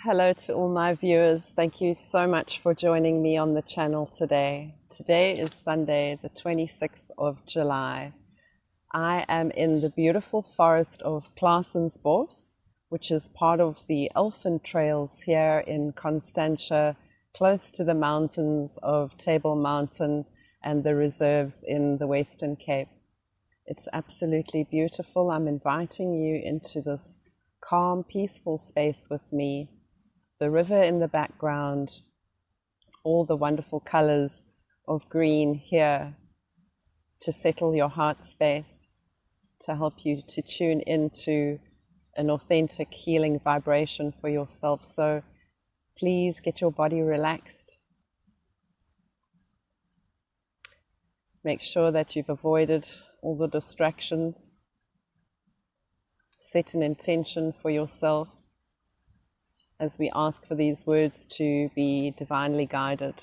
Hello to all my viewers. Thank you so much for joining me on the channel today. Today is Sunday, the 26th of July. I am in the beautiful forest of Klaasensbos, which is part of the Elfin Trails here in Constantia, close to the mountains of Table Mountain and the reserves in the Western Cape. It's absolutely beautiful. I'm inviting you into this calm, peaceful space with me. The river in the background, all the wonderful colors of green here to settle your heart space, to help you to tune into an authentic healing vibration for yourself. So please get your body relaxed. Make sure that you've avoided all the distractions. Set an intention for yourself as we ask for these words to be divinely guided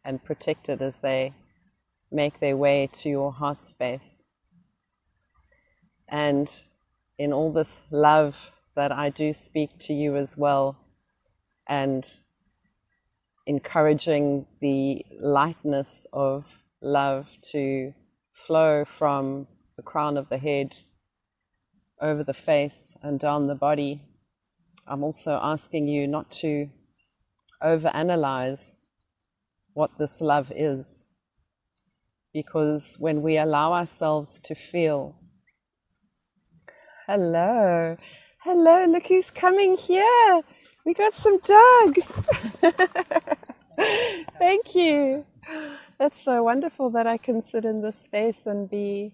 and protected as they make their way to your heart space. And in all this love that I do speak to you as well, and encouraging the lightness of love to flow from the crown of the head over the face and down the body, I'm also asking you not to overanalyze what this love is, because when we allow ourselves to feel, hello, look who's coming here. We got some dogs. Thank you. That's so wonderful that I can sit in this space and be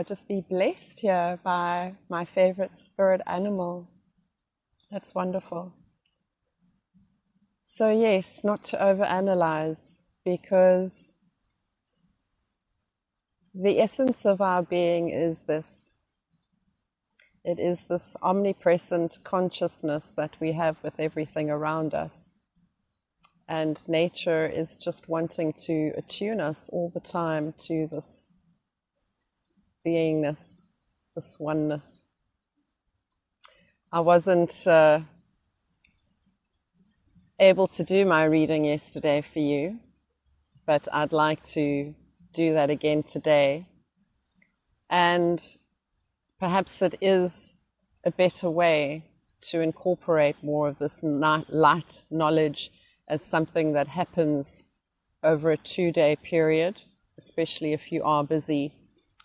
just be blessed here by my favorite spirit animal. That's wonderful. So yes, not to overanalyze, because the essence of our being is this. It is this omnipresent consciousness that we have with everything around us. And nature is just wanting to attune us all the time to this beingness, this oneness. I wasn't able to do my reading yesterday for you, but I'd like to do that again today. And perhaps it is a better way to incorporate more of this light knowledge as something that happens over a 2-day period, especially if you are busy.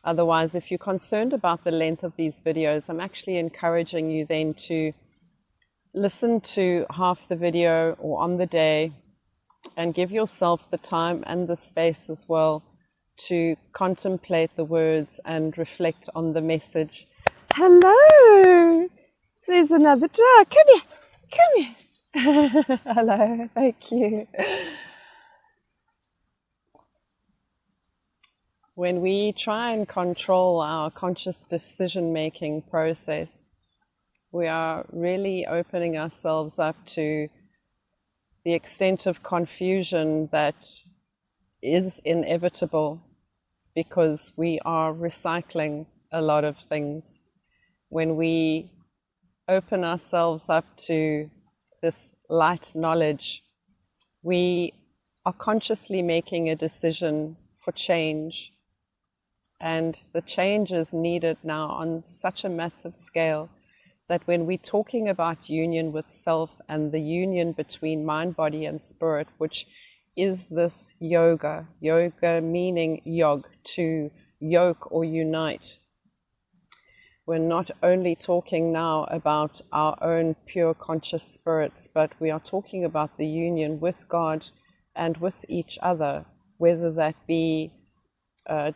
Otherwise, if you're concerned about the length of these videos, I'm actually encouraging you then to listen to half the video or on the day and give yourself the time and the space as well to contemplate the words and reflect on the message. Hello! There's another dog. Come here. Hello, thank you. When we try and control our conscious decision-making process, we are really opening ourselves up to the extent of confusion that is inevitable, because we are recycling a lot of things. When we open ourselves up to this light knowledge, we are consciously making a decision for change. And the change is needed now on such a massive scale that when we're talking about union with self and the union between mind, body, and spirit, which is this yoga meaning yog, to yoke or unite. We're not only talking now about our own pure conscious spirits, but we are talking about the union with God and with each other, whether that be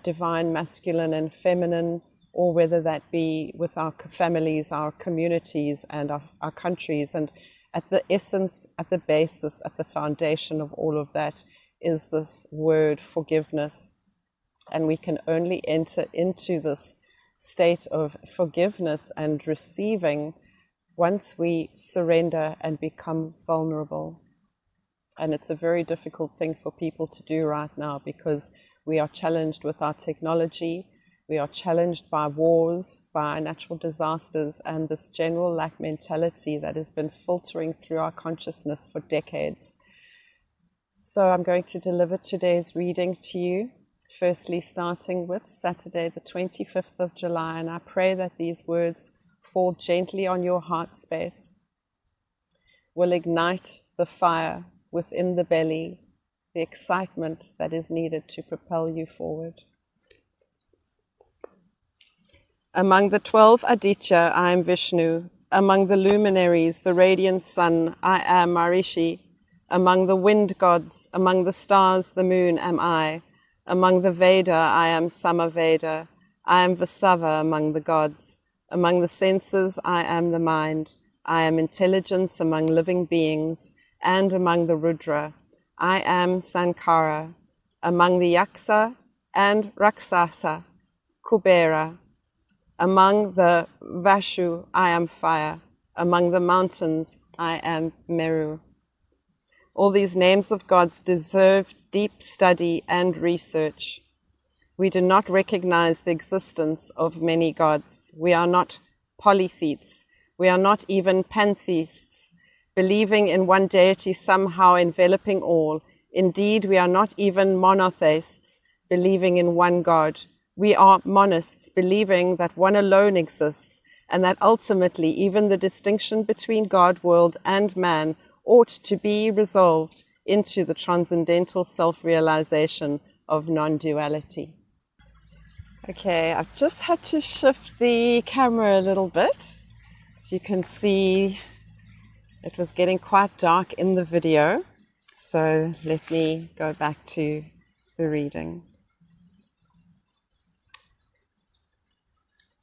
divine masculine and feminine, or whether that be with our families, our communities, and our countries. And at the essence, at the basis, at the foundation of all of that is this word forgiveness. And we can only enter into this state of forgiveness and receiving once we surrender and become vulnerable. And it's a very difficult thing for people to do right now, because we are challenged with our technology, We are challenged by wars, by natural disasters, and this general lack mentality that has been filtering through our consciousness for decades. So I'm going to deliver today's reading to you, firstly starting with Saturday, the 25th of July, and I pray that these words fall gently on your heart space, will ignite the fire within the belly, the excitement that is needed to propel you forward. Among the 12 Aditya, I am Vishnu. Among the luminaries, the radiant sun, I am Marishi. Among the wind gods, among the stars, the moon am I. Among the Veda, I am Samaveda. I am Vasava among the gods. Among the senses, I am the mind. I am intelligence among living beings, and among the Rudra, I am Sankara. Among the Yaksa and Raksasa, Kubera. Among the Vashu, I am fire. Among the mountains, I am Meru. All these names of gods deserve deep study and research. We do not recognize the existence of many gods. We are not polytheists. We are not even pantheists, believing in one deity somehow enveloping all. Indeed, we are not even monotheists, believing in one God. We are monists, believing that one alone exists, and that ultimately even the distinction between God, world, and man ought to be resolved into the transcendental self-realization of non-duality. Okay, I've just had to shift the camera a little bit. As you can see, it was getting quite dark in the video, so let me go back to the reading.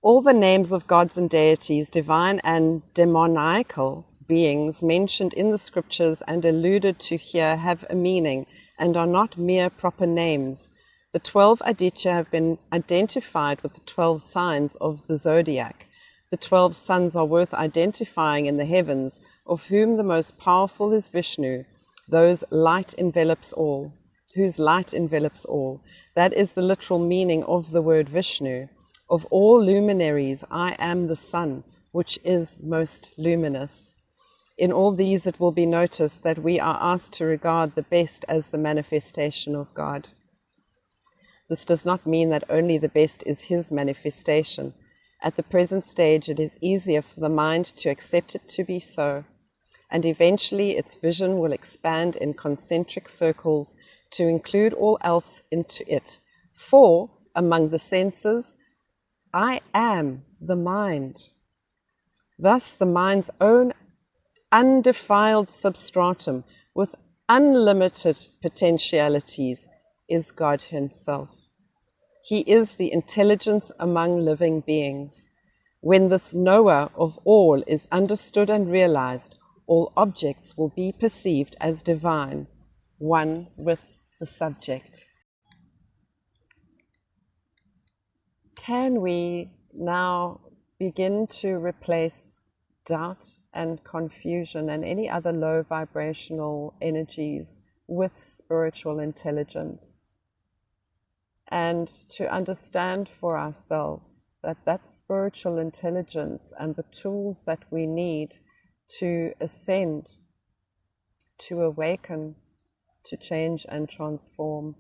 All the names of gods and deities, divine and demoniacal beings mentioned in the scriptures and alluded to here have a meaning and are not mere proper names. The 12 Aditya have been identified with the 12 signs of the zodiac. The 12 suns are worth identifying in the heavens, of whom the most powerful is Vishnu, whose light envelops all. That is the literal meaning of the word Vishnu. Of all luminaries, I am the sun, which is most luminous. In all these, it will be noticed that we are asked to regard the best as the manifestation of God. This does not mean that only the best is his manifestation. At the present stage, it is easier for the mind to accept it to be so, and eventually its vision will expand in concentric circles to include all else into it. For, among the senses, I am the mind. Thus, the mind's own undefiled substratum with unlimited potentialities is God himself. He is the intelligence among living beings. When this knower of all is understood and realized, all objects will be perceived as divine, one with the subject. Can we now begin to replace doubt and confusion and any other low vibrational energies with spiritual intelligence? And to understand for ourselves that that spiritual intelligence and the tools that we need to ascend, to awaken, to change and transform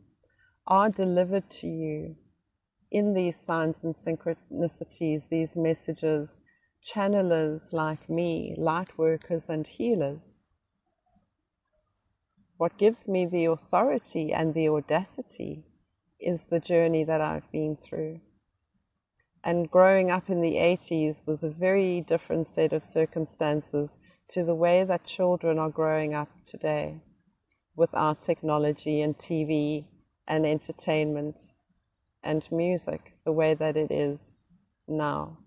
are delivered to you in these signs and synchronicities, these messages, channelers like me, light workers and healers. What gives me the authority and the audacity is the journey that I've been through. And growing up in the 80s was a very different set of circumstances to the way that children are growing up today with our technology and TV and entertainment and music, the way that it is now.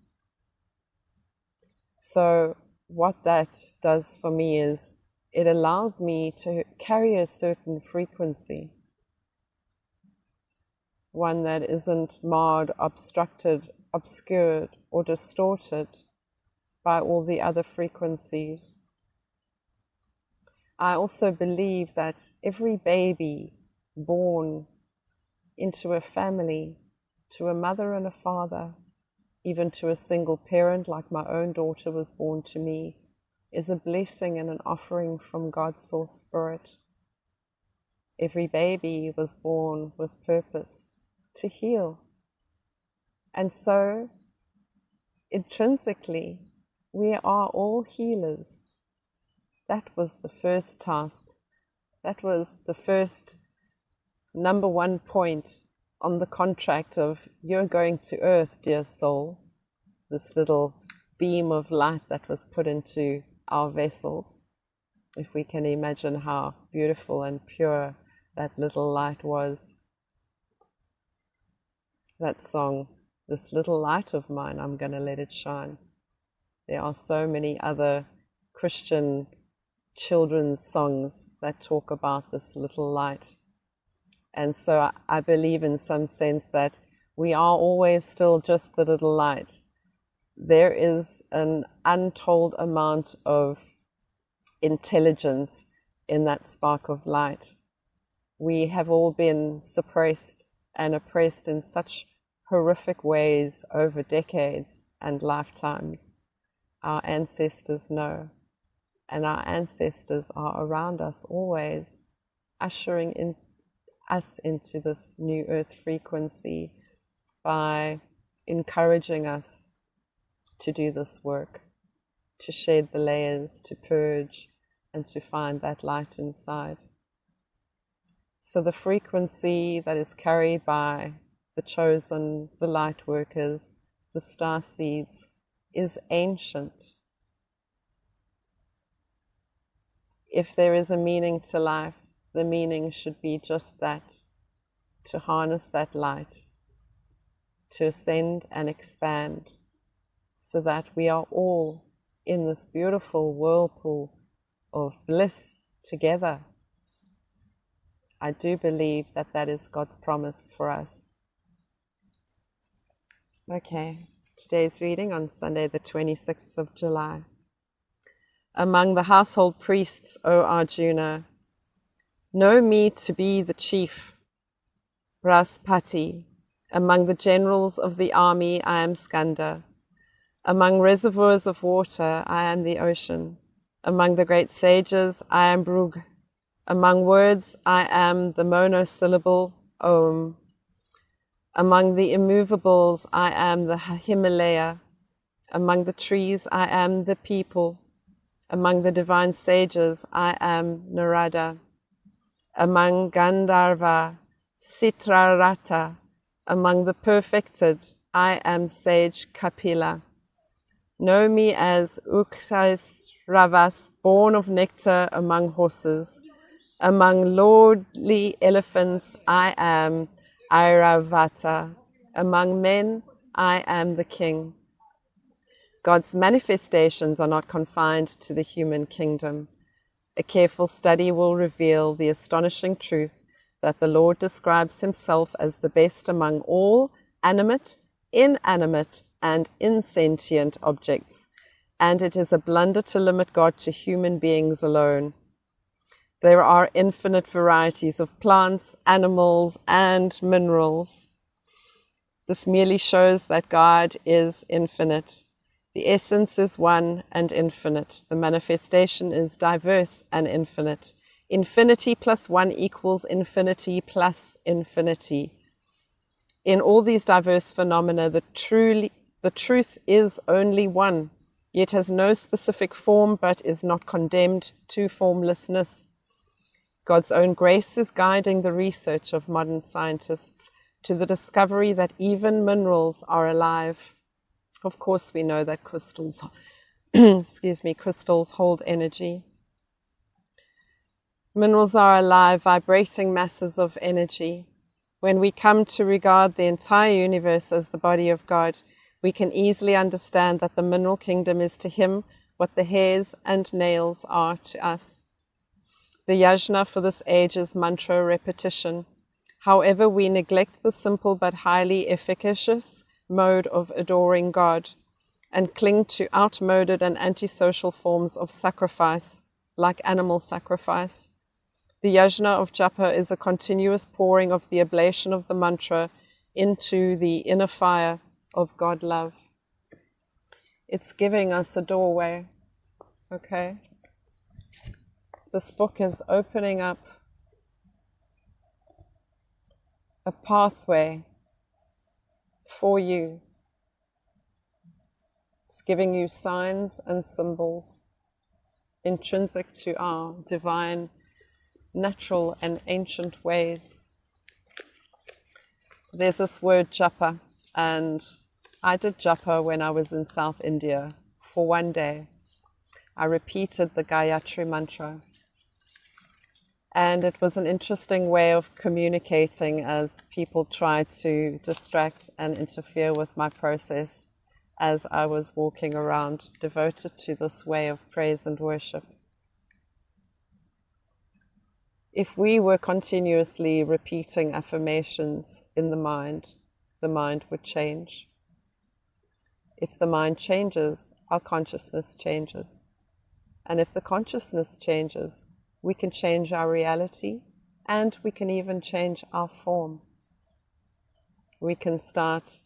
So what that does for me is it allows me to carry a certain frequency, one that isn't marred, obstructed, obscured, or distorted by all the other frequencies. I also believe that every baby born into a family to a mother and a father, even to a single parent like my own daughter was born to me, is a blessing and an offering from God's source spirit. Every baby was born with purpose to heal. And so, intrinsically, we are all healers. That was the first task. That was the first number one point on the contract of, you're going to earth, dear soul. This little beam of light that was put into our vessels. If we can imagine how beautiful and pure that little light was. That song, "This little light of mine, I'm going to let it shine." There are so many other Christian children's songs that talk about this little light. And so I believe in some sense that we are always still just the little light. There is an untold amount of intelligence in that spark of light. We have all been suppressed and oppressed in such horrific ways over decades and lifetimes. Our ancestors know, and our ancestors are around us always, ushering us into this new earth frequency by encouraging us to do this work, to shed the layers, to purge, and to find that light inside. So the frequency that is carried by the chosen, the light workers, the star seeds, is ancient. If there is a meaning to life, the meaning should be just that, to harness that light, to ascend and expand, so that we are all in this beautiful whirlpool of bliss together. I do believe that that is God's promise for us. Okay, today's reading on Sunday the 26th of July. Among the household priests, O Arjuna, know me to be the chief, Braspati. Among the generals of the army, I am Skanda. Among reservoirs of water, I am the ocean. Among the great sages, I am Brug. Among words, I am the monosyllable Om. Among the immovables, I am the Himalaya. Among the trees, I am the people. Among the divine sages, I am Narada. Among Gandharva, Citrarata. Among the perfected, I am sage Kapila. Know me as Uksais born of nectar among horses. Among lordly elephants, I am Airavata. Among men, I am the king. God's manifestations are not confined to the human kingdom. A careful study will reveal the astonishing truth that the Lord describes himself as the best among all animate, inanimate, and insentient objects, and it is a blunder to limit God to human beings alone. There are infinite varieties of plants, animals, and minerals. This merely shows that God is infinite. The essence is one and infinite. The manifestation is diverse and infinite. Infinity plus one equals infinity plus infinity. In all these diverse phenomena, the truth is only one, yet has no specific form but is not condemned to formlessness. God's own grace is guiding the research of modern scientists to the discovery that even minerals are alive. Of course, we know that crystals, crystals hold energy. Minerals are alive, vibrating masses of energy. When we come to regard the entire universe as the body of God, we can easily understand that the mineral kingdom is to him what the hairs and nails are to us. The yajna for this age is mantra repetition. However, we neglect the simple but highly efficacious mode of adoring God and cling to outmoded and antisocial forms of sacrifice, like animal sacrifice. The yajna of japa is a continuous pouring of the oblation of the mantra into the inner fire of God love. It's giving us a doorway, okay? This book is opening up a pathway for you. It's giving you signs and symbols intrinsic to our divine, natural and ancient ways. There's this word japa, and I did japa when I was in South India for one day. I repeated the Gayatri mantra. And it was an interesting way of communicating as people tried to distract and interfere with my process as I was walking around, devoted to this way of praise and worship. If we were continuously repeating affirmations in the mind would change. If the mind changes, our consciousness changes. And if the consciousness changes, we can change our reality, and we can even change our form. We can start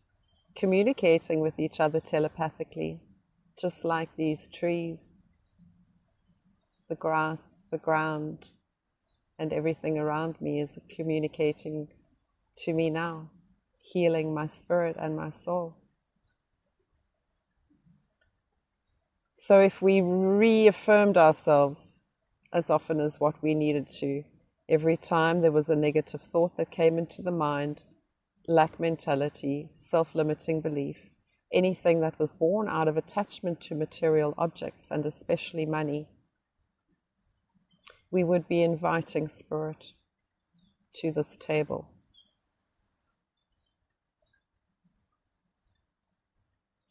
communicating with each other telepathically, just like these trees, the grass, the ground, and everything around me is communicating to me now, healing my spirit and my soul. So if we reaffirmed ourselves as often as what we needed to, every time there was a negative thought that came into the mind, lack mentality, self-limiting belief, anything that was born out of attachment to material objects, and especially money, we would be inviting spirit to this table.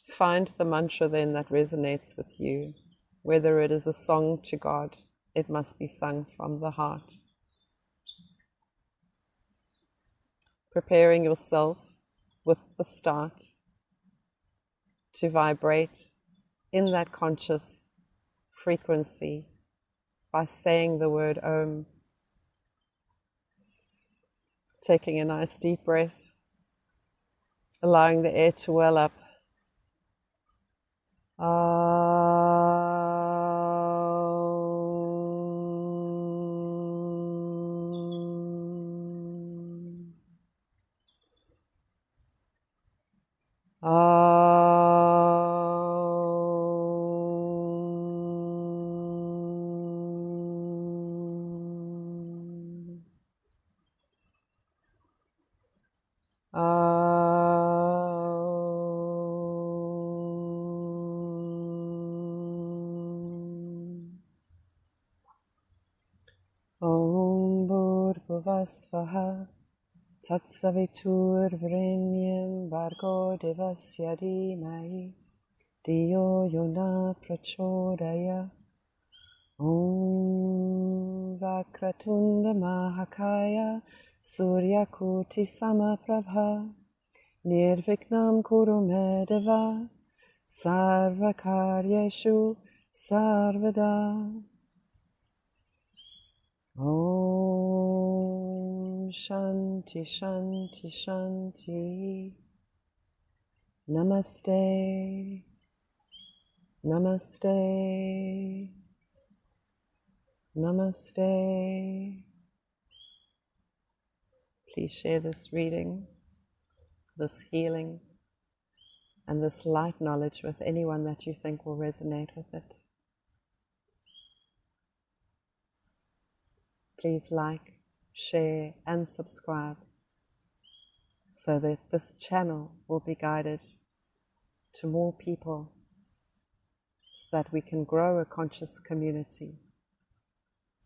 Find the mantra then that resonates with you. Whether it is a song to God, it must be sung from the heart. Preparing yourself with the start to vibrate in that conscious frequency by saying the word Om. Taking a nice deep breath, allowing the air to well up. Om Bhurvasvaha Tatsavitur Vrenyam Bhargo Devasya Dhimai Diyo Yona Prachodaya Om Vakratunda Mahakaya Suryakuti Samaprabha Nirviknam Kurumedeva Sarvakaryeshu Sarvada. Om Shanti Shanti Shanti. Namaste. Namaste. Namaste. Please share this reading, this healing, and this light knowledge with anyone that you think will resonate with it. Please like, share, and subscribe so that this channel will be guided to more people so that we can grow a conscious community,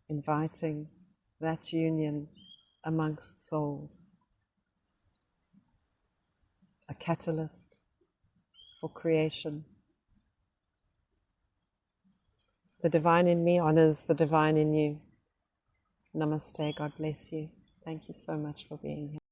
inviting that union amongst souls, a catalyst for creation. The divine in me honors the divine in you. Namaste. God bless you. Thank you so much for being here.